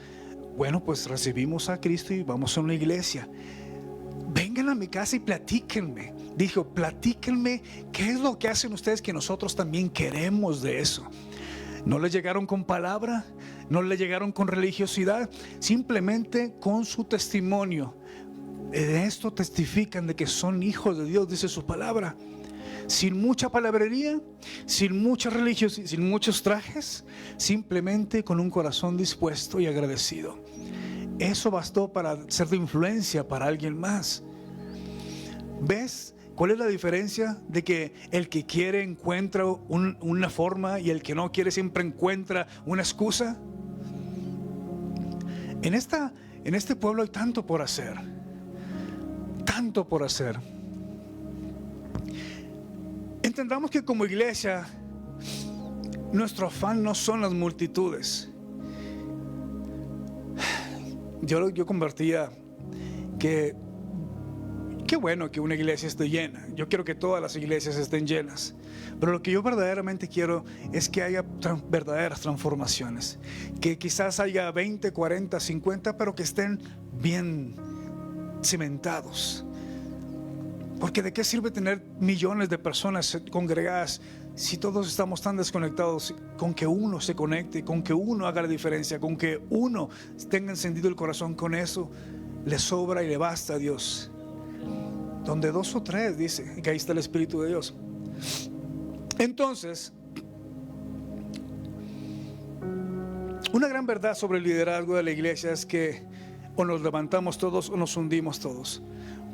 bueno, pues recibimos a Cristo y vamos a una iglesia. Vengan a mi casa y platíquenme. Dijo: platíquenme qué es lo que hacen ustedes, que nosotros también queremos de eso. No le llegaron con palabra, no le llegaron con religiosidad, simplemente con su testimonio. De esto testifican de que son hijos de Dios, dice su palabra. Sin mucha palabrería, sin mucha religiosidad, sin muchos trajes, simplemente con un corazón dispuesto y agradecido. Eso bastó para ser de influencia para alguien más. ¿Ves cuál es la diferencia? De que el que quiere encuentra una forma y el que no quiere siempre encuentra una excusa. En este pueblo hay tanto por hacer. Tanto por hacer. Entendamos que como iglesia, nuestro afán no son las multitudes. Yo convertía que qué bueno que una iglesia esté llena. Yo quiero que todas las iglesias estén llenas. Pero lo que yo verdaderamente quiero es que haya verdaderas transformaciones. Que quizás haya 20, 40, 50, pero que estén bien cimentados. Porque ¿de qué sirve tener millones de personas congregadas si todos estamos tan desconectados? Con que uno se conecte, con que uno haga la diferencia, con que uno tenga encendido el corazón, con eso le sobra y le basta a Dios. Donde 2 o 3, dice que ahí está el Espíritu de Dios. Entonces, una gran verdad sobre el liderazgo de la iglesia es que o nos levantamos todos o nos hundimos todos.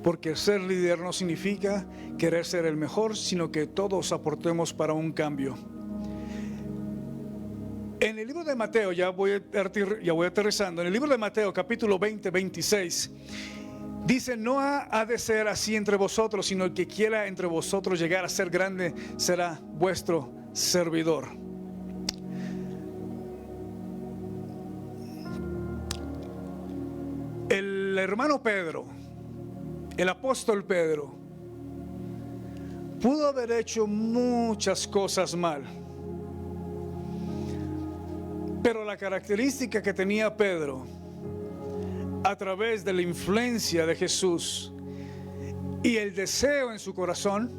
Porque ser líder no significa querer ser el mejor, sino que todos aportemos para un cambio. En el libro de Mateo, ya voy aterrizando, en el libro de Mateo capítulo 20, 26, dice: no ha de ser así entre vosotros, sino el que quiera entre vosotros llegar a ser grande será vuestro servidor. El hermano Pedro, el apóstol Pedro, pudo haber hecho muchas cosas mal, pero la característica que tenía Pedro, a través de la influencia de Jesús y el deseo en su corazón,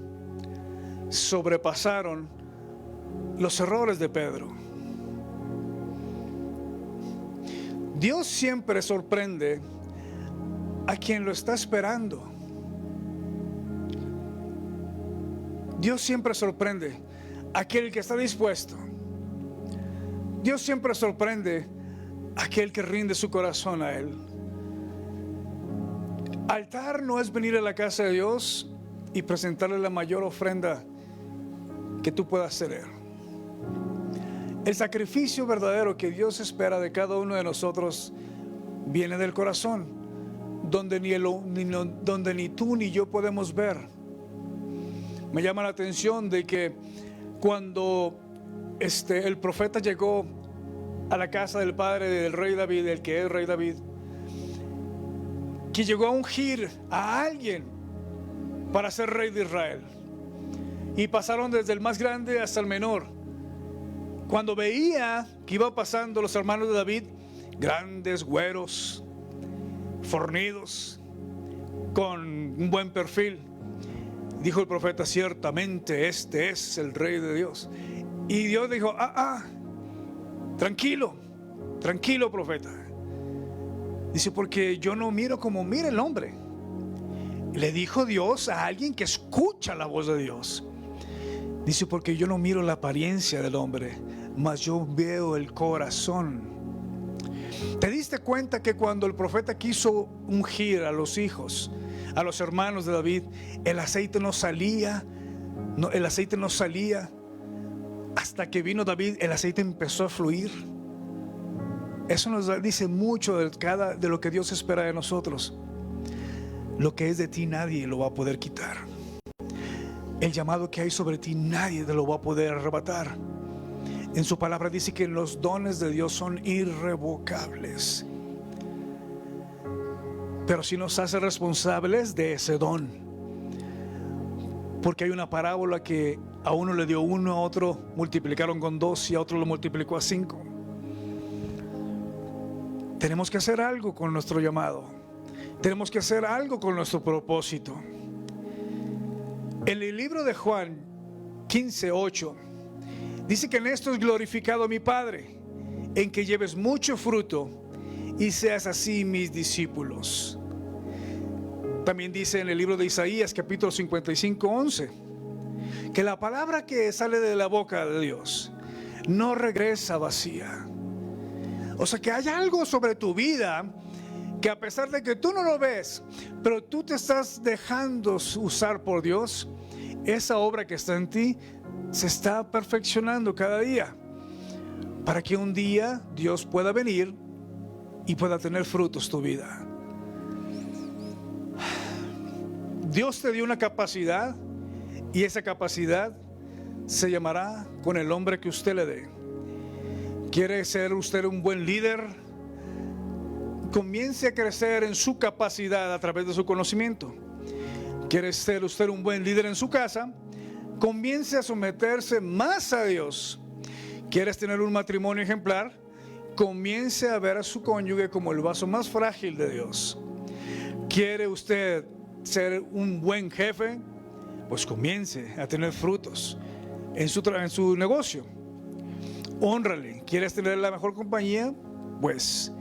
sobrepasaron los errores de Pedro. Dios siempre sorprende a quien lo está esperando. Dios siempre sorprende a aquel que está dispuesto. Dios siempre sorprende a aquel que rinde su corazón a Él. Altar no es venir a la casa de Dios y presentarle la mayor ofrenda que tú puedas tener. El sacrificio verdadero que Dios espera de cada uno de nosotros viene del corazón, donde ni tú ni yo podemos ver. Me llama la atención de que cuando el profeta llegó a la casa del padre del rey David, el que es rey David, que llegó a ungir a alguien para ser rey de Israel, y pasaron desde el más grande hasta el menor. Cuando veía que iban pasando los hermanos de David, grandes, güeros, fornidos, con un buen perfil, dijo el profeta: ciertamente este es el rey de Dios. Y Dios dijo: tranquilo, profeta. Dice: porque yo no miro como mira el hombre. Le dijo Dios a alguien que escucha la voz de Dios. Dice: porque yo no miro la apariencia del hombre, mas yo veo el corazón. ¿Te diste cuenta que cuando el profeta quiso ungir a los hijos, a los hermanos de David, el aceite no salía? El aceite no salía. Hasta que vino David, el aceite empezó a fluir. Eso nos dice mucho de lo que Dios espera de nosotros. Lo que es de ti nadie lo va a poder quitar. El llamado que hay sobre ti nadie te lo va a poder arrebatar. En su palabra dice que los dones de Dios son irrevocables. Pero si nos hace responsables de ese don. Porque hay una parábola que a uno le dio uno, a otro multiplicaron con 2 y a otro lo multiplicó a 5. Tenemos que hacer algo con nuestro llamado. Tenemos que hacer algo con nuestro propósito. En el libro de Juan 15:8 dice que en esto es glorificado mi Padre, en que lleves mucho fruto y seas así mis discípulos. También dice en el libro de Isaías capítulo 55:11 que la palabra que sale de la boca de Dios no regresa vacía. O sea que hay algo sobre tu vida que, a pesar de que tú no lo ves, pero tú te estás dejando usar por Dios, esa obra que está en ti se está perfeccionando cada día, para que un día Dios pueda venir y pueda tener frutos tu vida. Dios te dio una capacidad, y esa capacidad se llamará con el nombre que usted le dé. ¿Quiere ser usted un buen líder? Comience a crecer en su capacidad a través de su conocimiento. ¿Quiere ser usted un buen líder en su casa? Comience a someterse más a Dios. ¿Quieres tener un matrimonio ejemplar? Comience a ver a su cónyuge como el vaso más frágil de Dios. ¿Quiere usted ser un buen jefe? Pues comience a tener frutos en su negocio. Hónrale. ¿Quieres tener la mejor compañía? Pues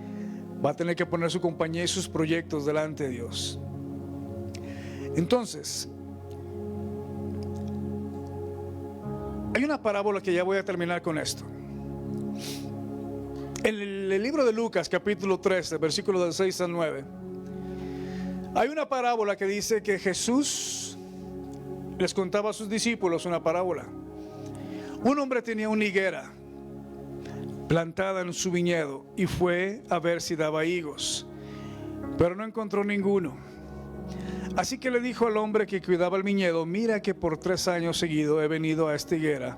va a tener que poner su compañía y sus proyectos delante de Dios. Entonces, hay una parábola que ya voy a terminar con esto. En el libro de Lucas, capítulo 13, versículos del 6 al 9, hay una parábola que dice que Jesús les contaba a sus discípulos una parábola. Un hombre tenía una higuera plantada en su viñedo y fue a ver si daba higos, pero no encontró ninguno. Así que le dijo al hombre que cuidaba el viñedo: mira que por 3 años seguidos he venido a esta higuera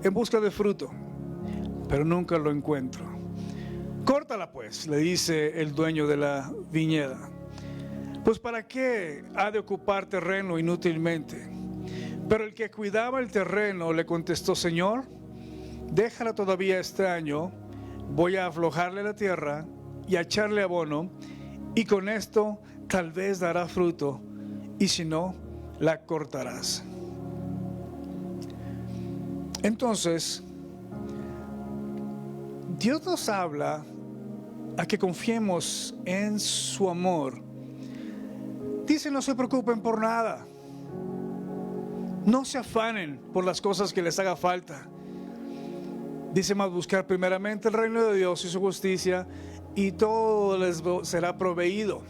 en busca de fruto, pero nunca lo encuentro. Córtala pues, le dice el dueño de la viñeda. Pues ¿para qué ha de ocupar terreno inútilmente? Pero el que cuidaba el terreno le contestó: Señor, déjala todavía este año, voy a aflojarle la tierra y a echarle abono, y con esto tal vez dará fruto, y si no, la cortarás. Entonces Dios nos habla a que confiemos en su amor. Dice: no se preocupen por nada, no se afanen por las cosas que les haga falta. Dice más: buscar primeramente el reino de Dios y su justicia, y todo les será proveído.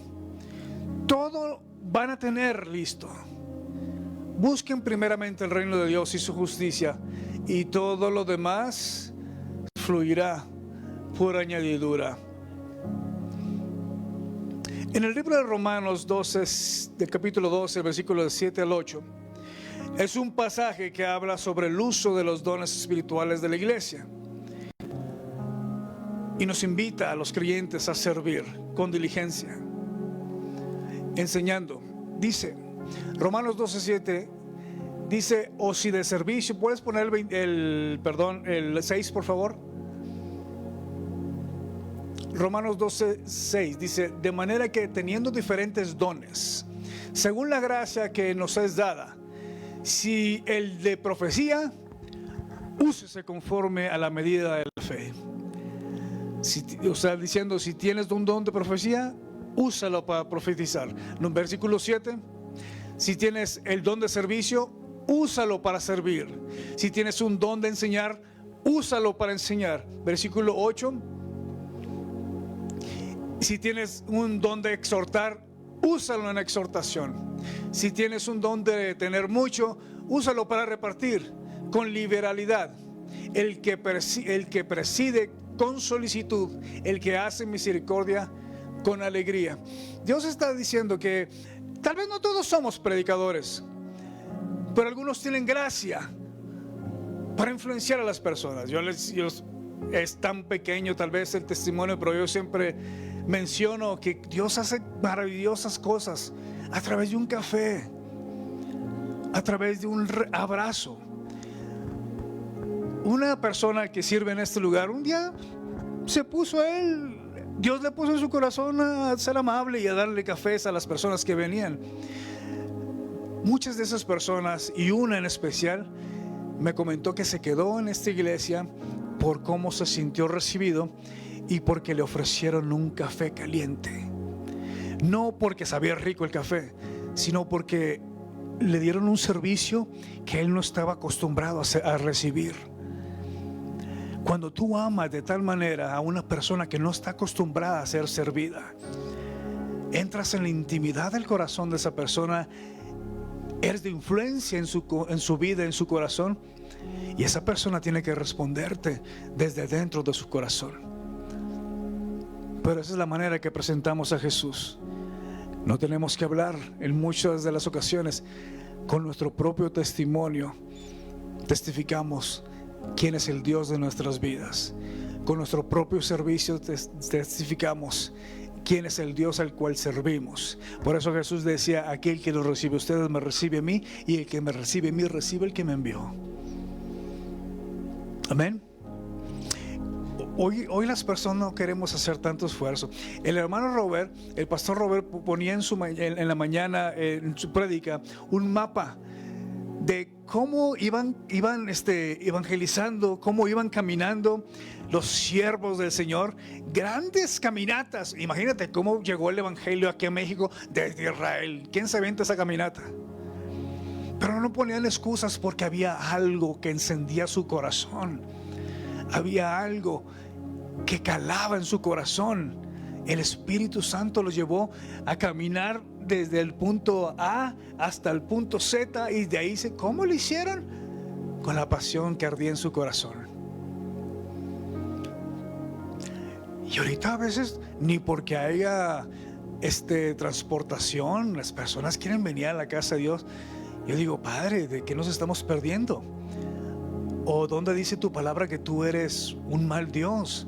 Todo van a tener listo. Busquen primeramente el reino de Dios y su justicia, y todo lo demás fluirá por añadidura. En el libro de Romanos 12, del capítulo 12, versículos de 7 al 8, es un pasaje que habla sobre el uso de los dones espirituales de la iglesia y nos invita a los creyentes a servir con diligencia, enseñando. Dice Romanos 12:7, dice: o si de servicio, puedes poner el 6 por favor. Romanos 12:6 dice: de manera que teniendo diferentes dones, según la gracia que nos es dada, si el de profecía, úsese conforme a la medida de la fe. O sea, diciendo, si tienes un don de profecía, úsalo para profetizar. En el versículo 7, si tienes el don de servicio, úsalo para servir. Si tienes un don de enseñar, úsalo para enseñar. Versículo 8, si tienes un don de exhortar, úsalo en exhortación. Si tienes un don de tener mucho, úsalo para repartir con liberalidad. El que preside con solicitud, el que hace misericordia con alegría. Dios está diciendo que tal vez no todos somos predicadores, pero algunos tienen gracia para influenciar a las personas. Es tan pequeño tal vez el testimonio, pero yo siempre menciono que Dios hace maravillosas cosas a través de un café, a través de un abrazo. Una persona que sirve en este lugar, un día Dios le puso en su corazón a ser amable y a darle cafés a las personas que venían. Muchas de esas personas, y una en especial, me comentó que se quedó en esta iglesia por cómo se sintió recibido y porque le ofrecieron un café caliente. No porque sabía rico el café, sino porque le dieron un servicio que él no estaba acostumbrado a recibir. Cuando tú amas de tal manera a una persona que no está acostumbrada a ser servida, entras en la intimidad del corazón de esa persona, eres de influencia en su vida, en su corazón, y esa persona tiene que responderte desde dentro de su corazón. Pero esa es la manera que presentamos a Jesús. No tenemos que hablar en muchas de las ocasiones. Con nuestro propio testimonio testificamos quién es el Dios de nuestras vidas. Con nuestro propio servicio testificamos quién es el Dios al cual servimos. Por eso Jesús decía: aquel que lo recibe a ustedes me recibe a mí, y el que me recibe a mí recibe el que me envió. Amén. Hoy las personas no queremos hacer tanto esfuerzo. El hermano Robert, el pastor Robert, ponía en la mañana en su prédica un mapa de cómo iban evangelizando, cómo iban caminando los siervos del Señor, grandes caminatas. Imagínate cómo llegó el evangelio aquí a México desde Israel. ¿Quién se aventa esa caminata? Pero no ponían excusas, porque había algo que encendía su corazón. Había algo que calaba en su corazón. El Espíritu Santo los llevó a caminar desde el punto A hasta el punto Z, y de ahí ¿cómo lo hicieron? Con la pasión que ardía en su corazón. Y ahorita a veces ni porque haya transportación, las personas quieren venir a la casa de Dios. Yo digo: Padre, ¿de qué nos estamos perdiendo? ¿O dónde dice tu palabra que tú eres un mal Dios?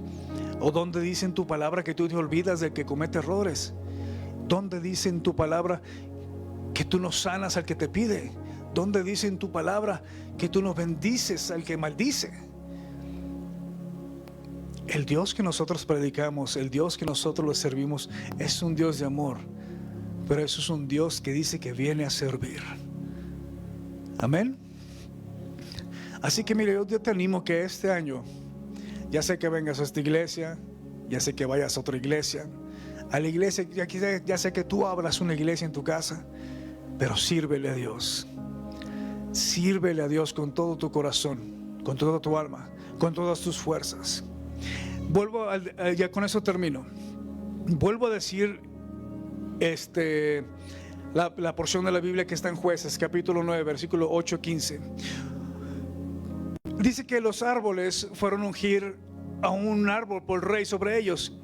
¿O dónde dice en tu palabra que tú te olvidas del que comete errores? ¿Dónde dice en tu palabra que tú no sanas al que te pide? ¿Dónde dice en tu palabra que tú no bendices al que maldice? El Dios que nosotros predicamos, el Dios que nosotros le servimos, es un Dios de amor, pero eso es un Dios que dice que viene a servir. Amén. Así que mire, yo te animo que este año Ya sé que vengas a esta iglesia, ya sé que vayas a otra iglesia, a la iglesia, ya sé que tú abras una iglesia en tu casa, pero sírvele a Dios. Sírvele a Dios con todo tu corazón, con toda tu alma, con todas tus fuerzas. Ya con eso termino. Vuelvo a decir la porción de la Biblia que está en Jueces, capítulo 9, versículo 8-15. Dice que los árboles fueron a ungir a un árbol por rey sobre ellos.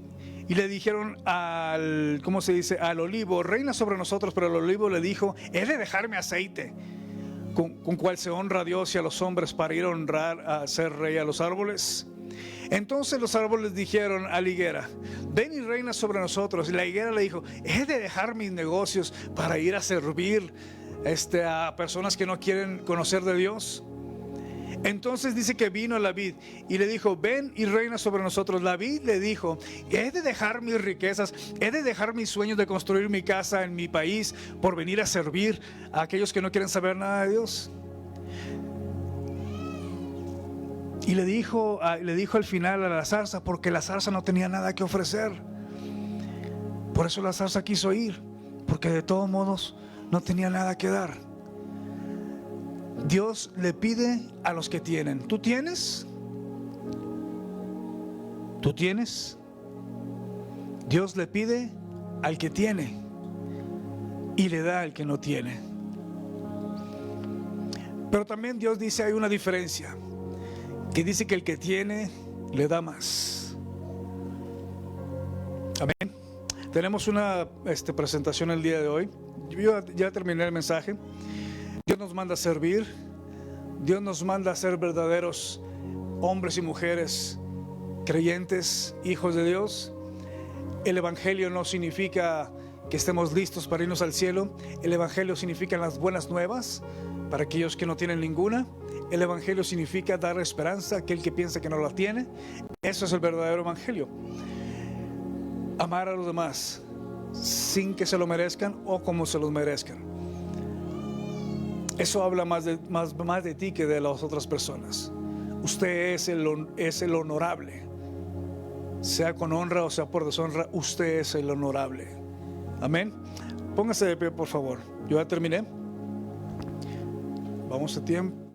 Y le dijeron al olivo, reina sobre nosotros. Pero el olivo le dijo, he de dejarme aceite, con cual se honra a Dios y a los hombres, para ir a honrar a ser rey a los árboles. Entonces los árboles dijeron a la higuera, ven y reina sobre nosotros. Y la higuera le dijo, he de dejar mis negocios para ir a servir a personas que no quieren conocer de Dios. Entonces dice que vino a la vid y le dijo, ven y reina sobre nosotros. La vid le dijo, he de dejar mis riquezas, he de dejar mis sueños de construir mi casa en mi país por venir a servir a aquellos que no quieren saber nada de Dios. Y le dijo al final a la zarza, porque la zarza no tenía nada que ofrecer. Por eso la zarza quiso ir, porque de todos modos no tenía nada que dar. Dios le pide a los que tienen. ¿Tú tienes? ¿Tú tienes? Dios le pide al que tiene y le da al que no tiene. Pero también Dios dice, hay una diferencia, que dice que el que tiene le da más. Amén. Tenemos una presentación el día de hoy. Yo ya terminé el mensaje. Dios nos manda a servir. Dios nos manda a ser verdaderos hombres y mujeres creyentes, hijos de Dios. El evangelio no significa que estemos listos para irnos al cielo. El evangelio significa las buenas nuevas para aquellos que no tienen ninguna. El evangelio significa dar esperanza a aquel que piensa que no la tiene. Eso es el verdadero evangelio. Amar a los demás sin que se lo merezcan o como se los merezcan. Eso habla más de ti que de las otras personas. Usted es el honorable. Sea con honra o sea por deshonra, usted es el honorable. Amén. Póngase de pie, por favor. Yo ya terminé. Vamos a tiempo.